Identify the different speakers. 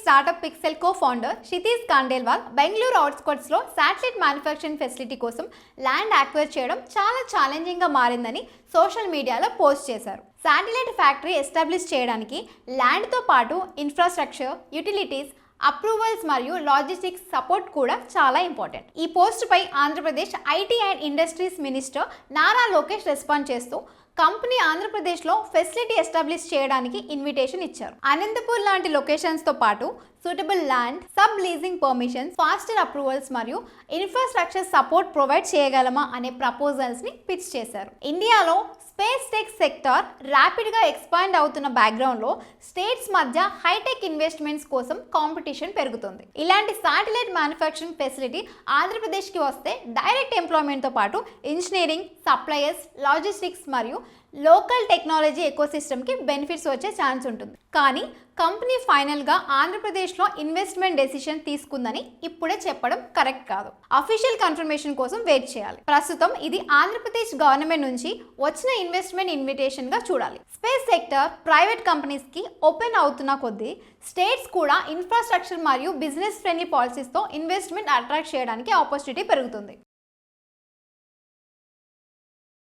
Speaker 1: Startup Pixxel co-founder Kshitij Khandelwal Bengaluru అవుట్స్కర్ట్స్లో satellite manufacturing facility కోసం land acquire చేయడం చాలా ఛాలెంజింగ్గా మారిందని సోషల్ మీడియాలో పోస్ట్ చేశారు. శాటిలైట్ ఫ్యాక్టరీ ఎస్టాబ్లిష్ చేయడానికి ల్యాండ్తో పాటు ఇన్ఫ్రాస్ట్రక్చర్, యుటిలిటీస్, అప్రూవల్స్ మరియు లాజిస్టిక్స్ సపోర్ట్ కూడా చాలా ఇంపార్టెంట్. ఈ పోస్టుపై Andhra Pradesh IT and industries minister Nara Lokesh respond చేస్తూ కంపెనీ ఆంధ్రప్రదేశ్లో ఫెసిలిటీ ఎస్టాబ్లిష్ చేయడానికి ఇన్విటేషన్ ఇచ్చారు. అనంతపూర్ లాంటి లొకేషన్స్తో పాటు suitable land, sub leasing permissions, faster approvals మరియు ఇన్ఫ్రాస్ట్రక్చర్ సపోర్ట్ ప్రొవైడ్ చేయగలమా అనే ప్రపోజల్స్ని పిచ్ చేశారు. ఇండియాలో స్పేస్ టెక్ సెక్టార్ ర్యాపిడ్గా ఎక్స్పాండ్ అవుతున్న బ్యాక్గ్రౌండ్లో స్టేట్స్ మధ్య హైటెక్ ఇన్వెస్ట్మెంట్స్ కోసం కాంపిటీషన్ పెరుగుతుంది. ఇలాంటి శాటిలైట్ మ్యానుఫ్యాక్చరింగ్ ఫెసిలిటీ ఆంధ్రప్రదేశ్కి వస్తే డైరెక్ట్ ఎంప్లాయ్మెంట్తో పాటు ఇంజనీరింగ్, సప్లయర్స్, లాజిస్టిక్స్ మరియు లోకల్ టెక్నాలజీ ఎకోసిస్టమ్కి బెనిఫిట్స్ వచ్చే ఛాన్స్ ఉంటుంది. కానీ కంపెనీ ఫైనల్గా ఆంధ్రప్రదేశ్లో ఇన్వెస్ట్మెంట్ డెసిషన్ తీసుకుందని ఇప్పుడే చెప్పడం కరెక్ట్ కాదు. అఫీషియల్ కన్ఫర్మేషన్ కోసం వెయిట్ చేయాలి. ప్రస్తుతం ఇది ఆంధ్రప్రదేశ్ గవర్నమెంట్ నుంచి వచ్చిన ఇన్వెస్ట్మెంట్ ఇన్విటేషన్గా చూడాలి. స్పేస్ సెక్టర్ ప్రైవేట్ కంపెనీస్కి ఓపెన్ అవుతున్న కొద్దీ స్టేట్స్ కూడా ఇన్ఫ్రాస్ట్రక్చర్ మరియు బిజినెస్ ఫ్రెండ్లీ పాలసీస్తో ఇన్వెస్ట్మెంట్ అట్రాక్ట్ చేయడానికి ఆపర్చునిటీ పెరుగుతుంది.